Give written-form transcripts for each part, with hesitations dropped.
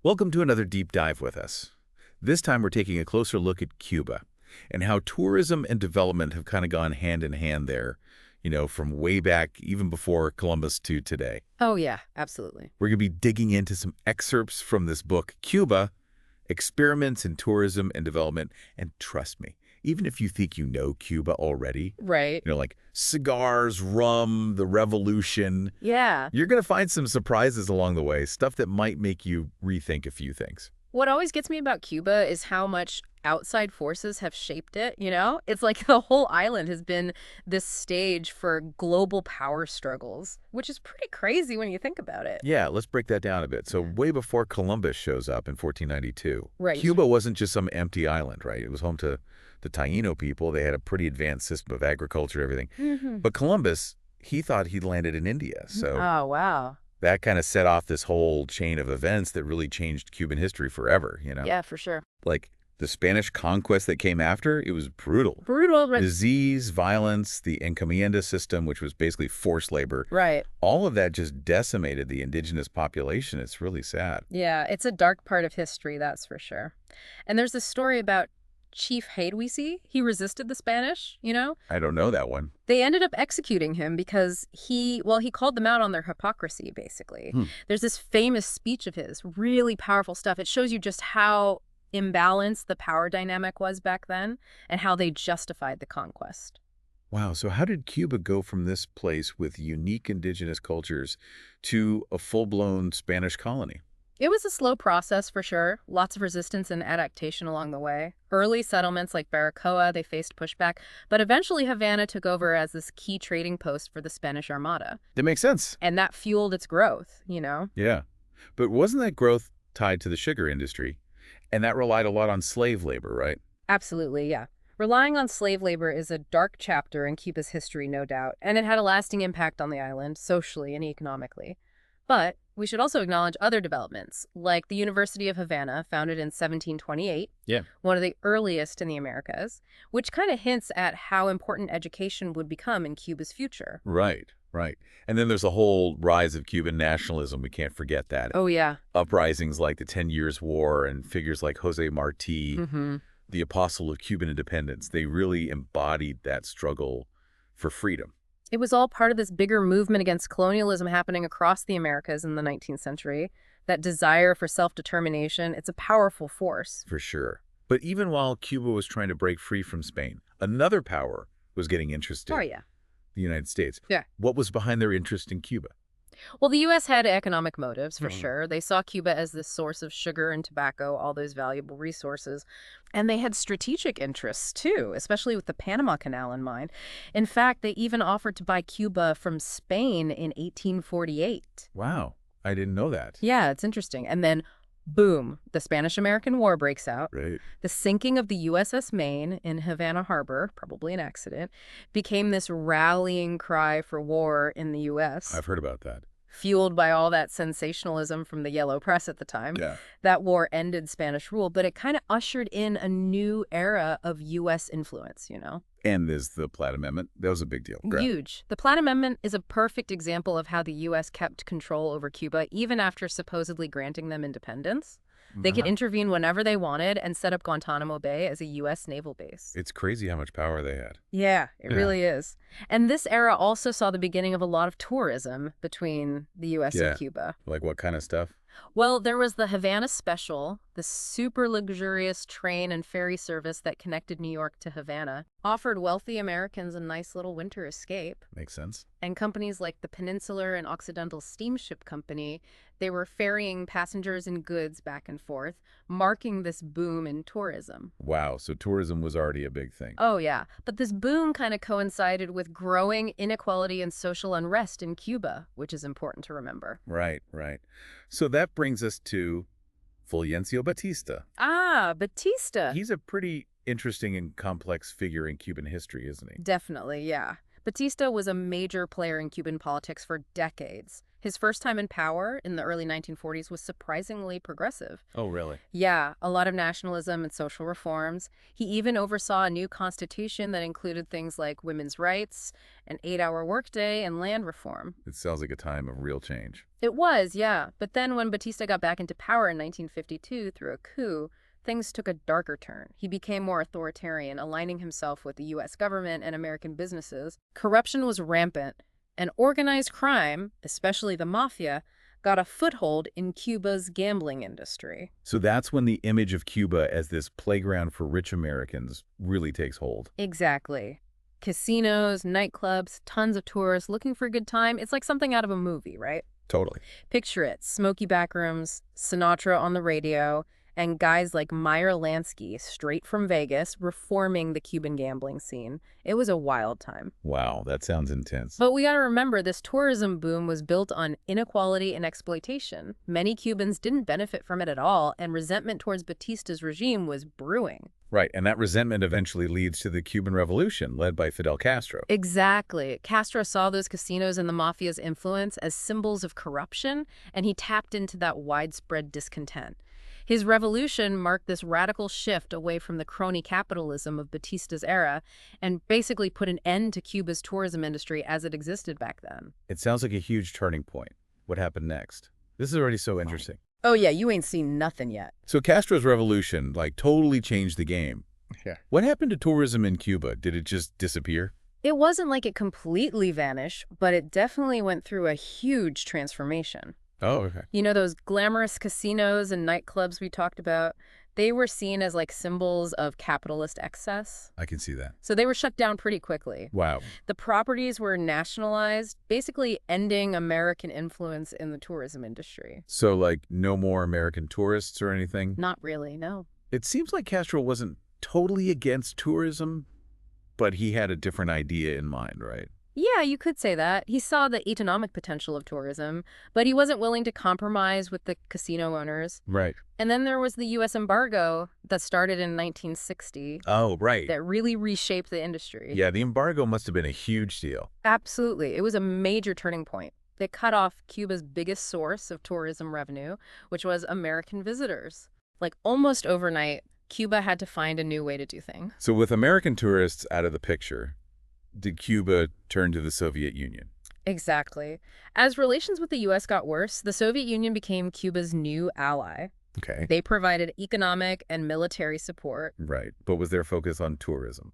Welcome to another deep dive with us. This time we're taking a closer look at Cuba and how tourism and development have kind of gone hand in hand there, from way back, even before Columbus to today. Oh, yeah, absolutely. We're going to be digging into some excerpts from this book, Cuba, Experiments in Tourism and Development. And trust me, even if you think you know Cuba already, Right. like cigars, rum, the revolution, Yeah. you're going to find some surprises along the way, stuff that might make you rethink a few things. What always gets me about Cuba is how much outside forces have shaped it? It's like the whole island has been this stage for global power struggles, which is pretty crazy when you think about it. Yeah, let's break that down a bit. So way before Columbus shows up in 1492, Right. Cuba wasn't just some empty island, right? It was home to the Taino people. They had a pretty advanced system of agriculture, everything. But Columbus, he thought he'd landed in India. So Oh, wow. that kind of set off this whole chain of events that really changed Cuban history forever. Yeah, for sure. Like the Spanish conquest that came after, it was brutal. Brutal. Disease, violence, the encomienda system, which was basically forced labor. Right. All of that just decimated the indigenous population. It's really sad. Yeah, it's a dark part of history, that's for sure. And there's this story about Chief Haidwisi. He resisted the Spanish. I don't know that one. They ended up executing him because he called them out on their hypocrisy, basically. There's this famous speech of his, really powerful stuff. It shows you just how imbalanced the power dynamic was back then and how they justified the conquest. Wow, so how did Cuba go from this place with unique indigenous cultures to a full-blown Spanish colony? It was a slow process for sure. Lots of resistance and adaptation along the way. Early settlements like Baracoa, they faced pushback, but eventually Havana took over as this key trading post for the Spanish Armada. That makes sense. And that fueled its growth. Yeah. But wasn't that growth tied to the sugar industry? And that relied a lot on slave labor, right? Absolutely, yeah. Relying on slave labor is a dark chapter in Cuba's history, no doubt, and it had a lasting impact on the island, socially and economically. But we should also acknowledge other developments, like the University of Havana, founded in 1728, one of the earliest in the Americas, which kind of hints at how important education would become in Cuba's future. Right. And then there's the whole rise of Cuban nationalism. We can't forget that. Oh, yeah. Uprisings like the 10 Years' War and figures like Jose Marti, the apostle of Cuban independence. They really embodied that struggle for freedom. It was all part of this bigger movement against colonialism happening across the Americas in the 19th century. That desire for self-determination, it's a powerful force. For sure. But even while Cuba was trying to break free from Spain, another power was getting interested. Oh, yeah. The United States. Yeah. What was behind their interest in Cuba? Well, the U.S. had economic motives, for sure. They saw Cuba as the source of sugar and tobacco, all those valuable resources. And they had strategic interests, too, especially with the Panama Canal in mind. In fact, they even offered to buy Cuba from Spain in 1848. Wow. I didn't know that. Yeah, it's interesting. And then, boom, the Spanish-American War breaks out. Right. The sinking of the USS Maine in Havana Harbor, probably an accident, became this rallying cry for war in the U.S. I've heard about that. Fueled by all that sensationalism from the yellow press at the time. Yeah. That war ended Spanish rule, but it kind of ushered in a new era of U.S. influence. And there's the Platt Amendment. That was a big deal. Right. Huge. The Platt Amendment is a perfect example of how the U.S. kept control over Cuba, even after supposedly granting them independence. They could intervene whenever they wanted and set up Guantanamo Bay as a U.S. naval base. It's crazy how much power they had. Yeah, it really is. And this era also saw the beginning of a lot of tourism between the U.S. and Cuba. Like what kind of stuff? Well, there was the Havana Special, the super luxurious train and ferry service that connected New York to Havana, offered wealthy Americans a nice little winter escape. Makes sense. And companies like the Peninsular and Occidental Steamship Company, they were ferrying passengers and goods back and forth, marking this boom in tourism. Wow, so tourism was already a big thing. Oh, yeah. But this boom kind of coincided with growing inequality and social unrest in Cuba, which is important to remember. Right. So that brings us to Fulgencio Batista. Ah, Batista. He's a pretty interesting and complex figure in Cuban history, isn't he? Definitely, yeah. Batista was a major player in Cuban politics for decades. His first time in power in the early 1940s was surprisingly progressive. Oh, really? Yeah, a lot of nationalism and social reforms. He even oversaw a new constitution that included things like women's rights, an 8-hour workday, and land reform. It sounds like a time of real change. It was, yeah. But then when Batista got back into power in 1952 through a coup, things took a darker turn. He became more authoritarian, aligning himself with the U.S. government and American businesses. Corruption was rampant, and organized crime, especially the mafia, got a foothold in Cuba's gambling industry. So that's when the image of Cuba as this playground for rich Americans really takes hold. Exactly. Casinos, nightclubs, tons of tourists looking for a good time. It's like something out of a movie, right? Totally. Picture it, smoky backrooms, Sinatra on the radio, and guys like Meyer Lansky, straight from Vegas, reforming the Cuban gambling scene. It was a wild time. Wow, that sounds intense. But we got to remember, this tourism boom was built on inequality and exploitation. Many Cubans didn't benefit from it at all, and resentment towards Batista's regime was brewing. Right, and that resentment eventually leads to the Cuban Revolution, led by Fidel Castro. Exactly. Castro saw those casinos and the mafia's influence as symbols of corruption, and he tapped into that widespread discontent. His revolution marked this radical shift away from the crony capitalism of Batista's era and basically put an end to Cuba's tourism industry as it existed back then. It sounds like a huge turning point. What happened next? This is already so interesting. Oh yeah, you ain't seen nothing yet. So Castro's revolution, totally changed the game. Yeah. What happened to tourism in Cuba? Did it just disappear? It wasn't like it completely vanished, but it definitely went through a huge transformation. Oh, okay. You know, those glamorous casinos and nightclubs we talked about, they were seen as like symbols of capitalist excess. I can see that. So they were shut down pretty quickly. Wow. The properties were nationalized, basically ending American influence in the tourism industry. So, no more American tourists or anything? Not really, no. It seems like Castro wasn't totally against tourism, but he had a different idea in mind, right? Yeah, you could say that. He saw the economic potential of tourism, but he wasn't willing to compromise with the casino owners. Right. And then there was the U.S. embargo that started in 1960 Oh, right. that really reshaped the industry. Yeah, the embargo must have been a huge deal. Absolutely. It was a major turning point. They cut off Cuba's biggest source of tourism revenue, which was American visitors. Almost overnight, Cuba had to find a new way to do things. So with American tourists out of the picture, did Cuba turn to the Soviet Union? Exactly. As relations with the U.S. got worse, the Soviet Union became Cuba's new ally. Okay. They provided economic and military support. Right. But was their focus on tourism?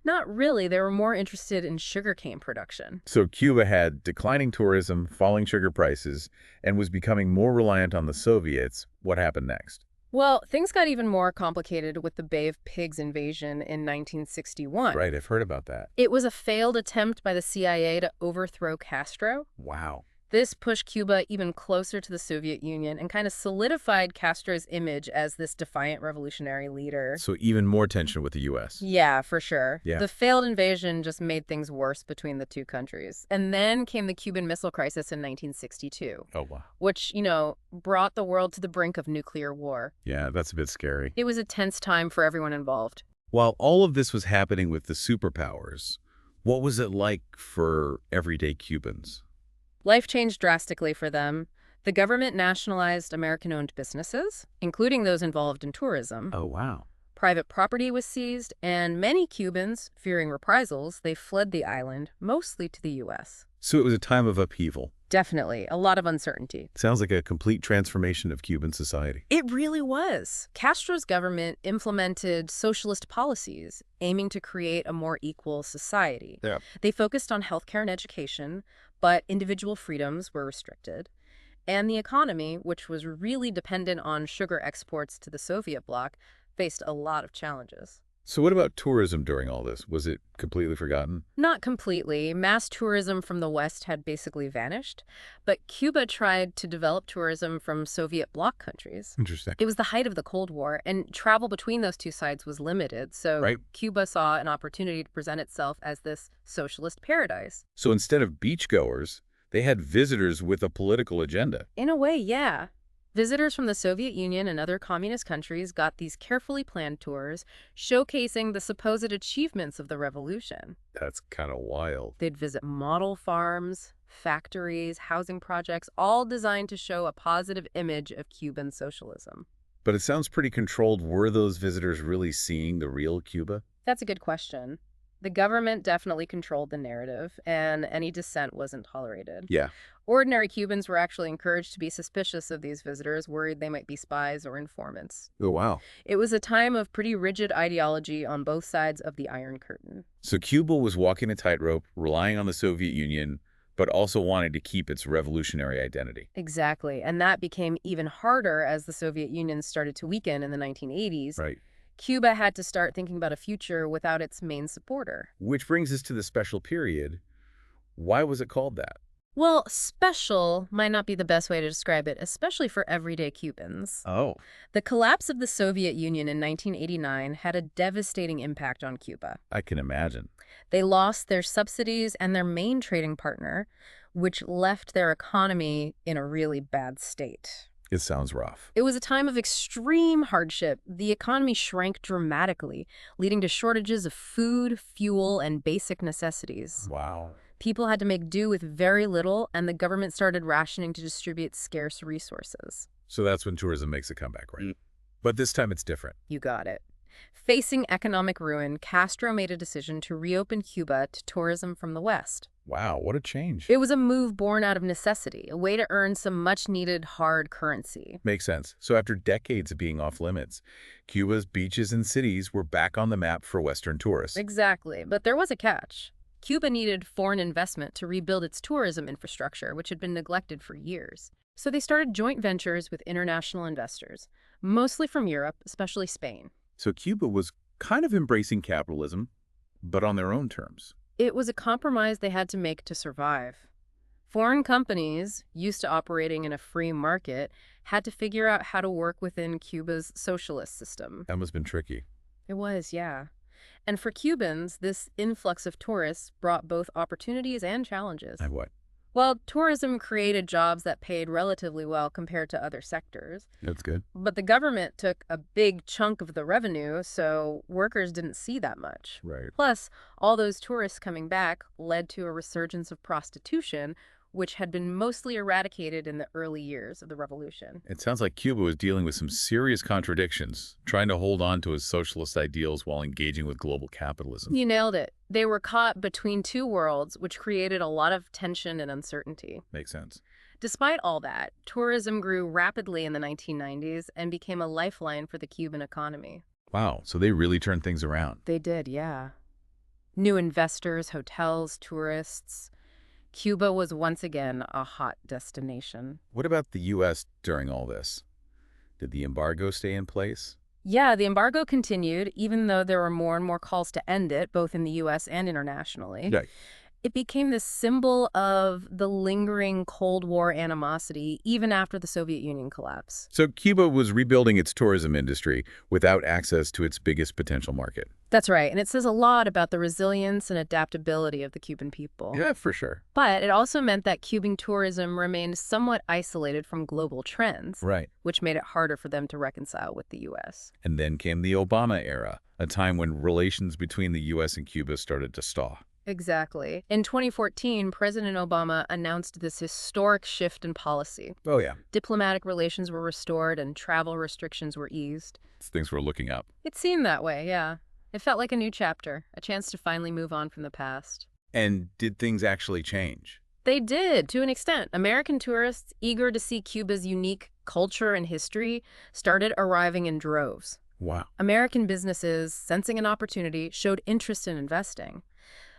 Not really. They were more interested in sugarcane production. So Cuba had declining tourism, falling sugar prices, and was becoming more reliant on the Soviets. What happened next? Well, things got even more complicated with the Bay of Pigs invasion in 1961. Right, I've heard about that. It was a failed attempt by the CIA to overthrow Castro. Wow. This pushed Cuba even closer to the Soviet Union and kind of solidified Castro's image as this defiant revolutionary leader. So even more tension with the U.S. Yeah, for sure. Yeah. The failed invasion just made things worse between the two countries. And then came the Cuban Missile Crisis in 1962. Oh, wow. Which, brought the world to the brink of nuclear war. Yeah, that's a bit scary. It was a tense time for everyone involved. While all of this was happening with the superpowers, what was it like for everyday Cubans? Life changed drastically for them. The government nationalized American-owned businesses, including those involved in tourism. Oh, wow. Private property was seized, and many Cubans, fearing reprisals, they fled the island, mostly to the U.S. So it was a time of upheaval. Definitely. A lot of uncertainty. Sounds like a complete transformation of Cuban society. It really was. Castro's government implemented socialist policies aiming to create a more equal society. Yeah. They focused on healthcare and education, but individual freedoms were restricted. And the economy, which was really dependent on sugar exports to the Soviet bloc, faced a lot of challenges. So what about tourism during all this? Was it completely forgotten? Not completely. Mass tourism from the West had basically vanished, but Cuba tried to develop tourism from Soviet bloc countries. Interesting. It was the height of the Cold War, and travel between those two sides was limited, so Right. Cuba saw an opportunity to present itself as this socialist paradise. So instead of beachgoers, they had visitors with a political agenda. In a way, yeah. Visitors from the Soviet Union and other communist countries got these carefully planned tours showcasing the supposed achievements of the revolution. That's kind of wild. They'd visit model farms, factories, housing projects, all designed to show a positive image of Cuban socialism. But it sounds pretty controlled. Were those visitors really seeing the real Cuba? That's a good question. The government definitely controlled the narrative, and any dissent wasn't tolerated. Yeah. Ordinary Cubans were actually encouraged to be suspicious of these visitors, worried they might be spies or informants. Oh, wow. It was a time of pretty rigid ideology on both sides of the Iron Curtain. So Cuba was walking a tightrope, relying on the Soviet Union, but also wanting to keep its revolutionary identity. Exactly, and that became even harder as the Soviet Union started to weaken in the 1980s. Right. Cuba had to start thinking about a future without its main supporter. Which brings us to the special period. Why was it called that? Well, special might not be the best way to describe it, especially for everyday Cubans. Oh. The collapse of the Soviet Union in 1989 had a devastating impact on Cuba. I can imagine. They lost their subsidies and their main trading partner, which left their economy in a really bad state. It sounds rough. It was a time of extreme hardship. The economy shrank dramatically, leading to shortages of food, fuel, and basic necessities. Wow. People had to make do with very little, and the government started rationing to distribute scarce resources. So that's when tourism makes a comeback, right? But this time it's different. You got it. Facing economic ruin, Castro made a decision to reopen Cuba to tourism from the West. Wow, what a change. It was a move born out of necessity, a way to earn some much-needed hard currency. Makes sense. So after decades of being off limits, Cuba's beaches and cities were back on the map for Western tourists. Exactly, but there was a catch. Cuba needed foreign investment to rebuild its tourism infrastructure, which had been neglected for years. So they started joint ventures with international investors, mostly from Europe, especially Spain. So Cuba was kind of embracing capitalism, but on their own terms. It was a compromise they had to make to survive. Foreign companies, used to operating in a free market, had to figure out how to work within Cuba's socialist system. That must have been tricky. It was, yeah. And for Cubans, this influx of tourists brought both opportunities and challenges. Like what? Well, tourism created jobs that paid relatively well compared to other sectors. That's good. But the government took a big chunk of the revenue, so workers didn't see that much. Right. Plus, all those tourists coming back led to a resurgence of prostitution, which had been mostly eradicated in the early years of the revolution. It sounds like Cuba was dealing with some serious contradictions, trying to hold on to its socialist ideals while engaging with global capitalism. You nailed it. They were caught between two worlds, which created a lot of tension and uncertainty. Makes sense. Despite all that, tourism grew rapidly in the 1990s and became a lifeline for the Cuban economy. Wow, so they really turned things around. They did, yeah. New investors, hotels, tourists. Cuba was once again a hot destination. What about the U.S. during all this? Did the embargo stay in place? Yeah, the embargo continued, even though there were more and more calls to end it, both in the U.S. and internationally. Yeah. It became this symbol of the lingering Cold War animosity, even after the Soviet Union collapse. So Cuba was rebuilding its tourism industry without access to its biggest potential market. That's right, and it says a lot about the resilience and adaptability of the Cuban people. Yeah, for sure. But it also meant that Cuban tourism remained somewhat isolated from global trends, Right. which made it harder for them to reconcile with the U.S. And then came the Obama era, a time when relations between the U.S. and Cuba started to stall. Exactly. In 2014, President Obama announced this historic shift in policy. Oh, yeah. Diplomatic relations were restored and travel restrictions were eased. Things were looking up. It seemed that way, yeah. It felt like a new chapter, a chance to finally move on from the past. And did things actually change? They did, to an extent. American tourists, eager to see Cuba's unique culture and history, started arriving in droves. Wow. American businesses, sensing an opportunity, showed interest in investing.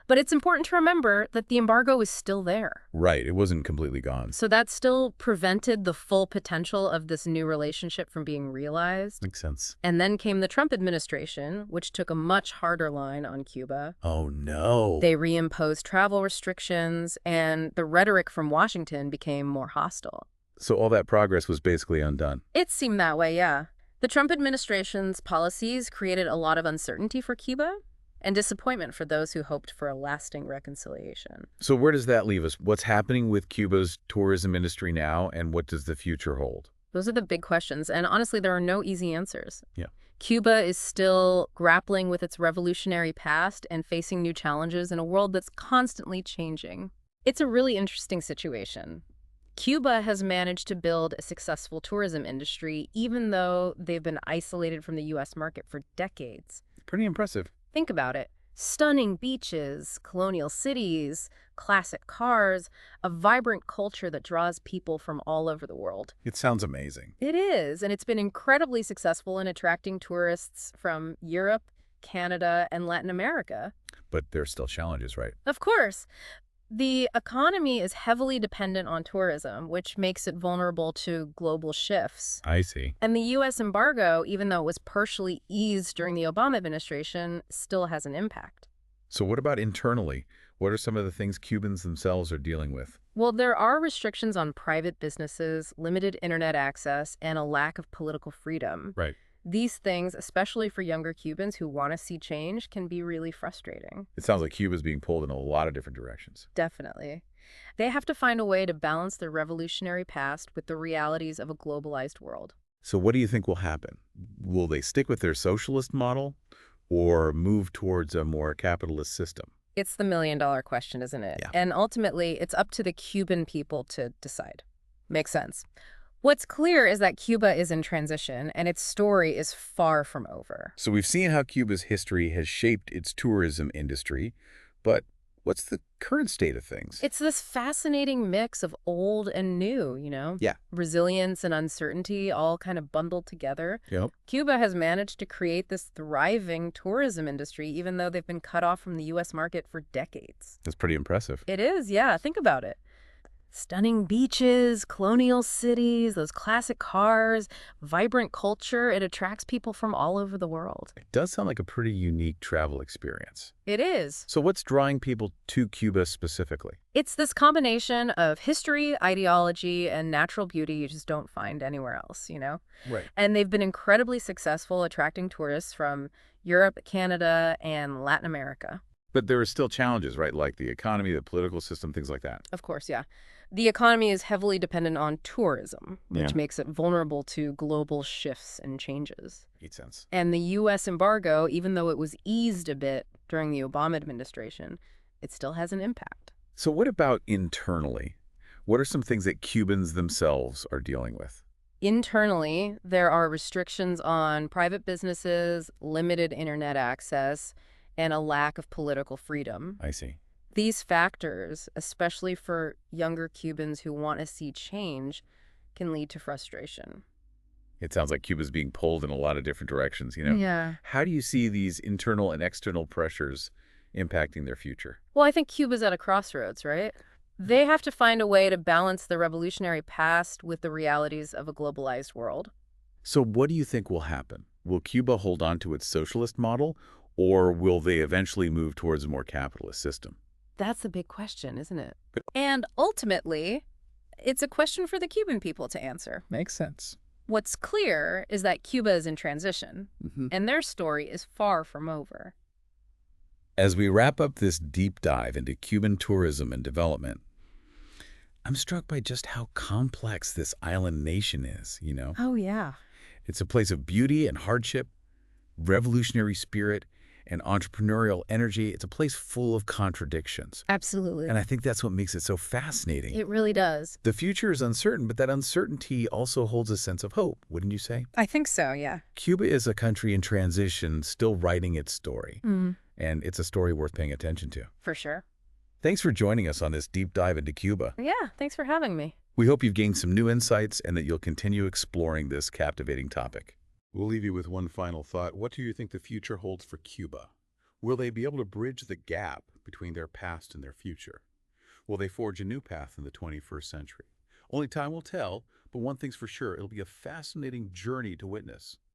But it's important to remember that the embargo is still there. Right. It wasn't completely gone. So that still prevented the full potential of this new relationship from being realized. Makes sense. And then came the Trump administration, which took a much harder line on Cuba. Oh, no. They reimposed travel restrictions, and the rhetoric from Washington became more hostile. So all that progress was basically undone. It seemed that way, yeah. The Trump administration's policies created a lot of uncertainty for Cuba and disappointment for those who hoped for a lasting reconciliation. So where does that leave us? What's happening with Cuba's tourism industry now, and what does the future hold? Those are the big questions, and honestly, there are no easy answers. Yeah. Cuba is still grappling with its revolutionary past and facing new challenges in a world that's constantly changing. It's a really interesting situation. Cuba has managed to build a successful tourism industry even though they've been isolated from the U.S. market for decades. Pretty impressive. Think about it. Stunning beaches, colonial cities, classic cars, a vibrant culture that draws people from all over the world. It sounds amazing. It is, and it's been incredibly successful in attracting tourists from Europe, Canada, and Latin America. But there's still challenges, right? Of course, the economy is heavily dependent on tourism, which makes it vulnerable to global shifts. I see. And the U.S. embargo, even though it was partially eased during the Obama administration, still has an impact. So what about internally? What are some of the things Cubans themselves are dealing with? Well, there are restrictions on private businesses, limited internet access, and a lack of political freedom. Right. These things, especially for younger Cubans who want to see change, can be really frustrating. It sounds like Cuba's being pulled in a lot of different directions. Definitely. They have to find a way to balance their revolutionary past with the realities of a globalized world. So what do you think will happen? Will they stick with their socialist model or move towards a more capitalist system? It's the million-dollar question, isn't it? Yeah. And ultimately, it's up to the Cuban people to decide. Makes sense. What's clear is that Cuba is in transition, and its story is far from over. So we've seen how Cuba's history has shaped its tourism industry, but what's the current state of things? It's this fascinating mix of old and new, Yeah. Resilience and uncertainty all kind of bundled together. Yep. Cuba has managed to create this thriving tourism industry, even though they've been cut off from the U.S. market for decades. That's pretty impressive. It is, yeah. Think about it. Stunning beaches, colonial cities, those classic cars, vibrant culture. It attracts people from all over the world. It does sound like a pretty unique travel experience. It is. So what's drawing people to Cuba specifically? It's this combination of history, ideology, and natural beauty you just don't find anywhere else. Right. And they've been incredibly successful attracting tourists from Europe, Canada, and Latin America. But there are still challenges, right? Like the economy, the political system, things like that. Of course, yeah. The economy is heavily dependent on tourism, which Yeah. makes it vulnerable to global shifts and changes. Makes sense. And the U.S. embargo, even though it was eased a bit during the Obama administration, it still has an impact. So what about internally? What are some things that Cubans themselves are dealing with? Internally, there are restrictions on private businesses, limited internet access, and a lack of political freedom. I see. These factors, especially for younger Cubans who want to see change, can lead to frustration. It sounds like Cuba's being pulled in a lot of different directions, Yeah. How do you see these internal and external pressures impacting their future? Well, I think Cuba's at a crossroads, right? They have to find a way to balance the revolutionary past with the realities of a globalized world. So what do you think will happen? Will Cuba hold on to its socialist model, or will they eventually move towards a more capitalist system? That's the big question, isn't it? And ultimately, it's a question for the Cuban people to answer. Makes sense. What's clear is that Cuba is in transition, and their story is far from over. As we wrap up this deep dive into Cuban tourism and development, I'm struck by just how complex this island nation is, Oh, yeah. It's a place of beauty and hardship, revolutionary spirit, and entrepreneurial energy. It's a place full of contradictions. Absolutely. And I think that's what makes it so fascinating. It really does. The future is uncertain, but that uncertainty also holds a sense of hope, wouldn't you say? I think so, yeah. Cuba is a country in transition, still writing its story. And it's a story worth paying attention to. For sure. Thanks for joining us on this deep dive into Cuba. Yeah, thanks for having me. We hope you've gained some new insights and that you'll continue exploring this captivating topic. We'll leave you with one final thought. What do you think the future holds for Cuba? Will they be able to bridge the gap between their past and their future? Will they forge a new path in the 21st century? Only time will tell, but one thing's for sure, it'll be a fascinating journey to witness.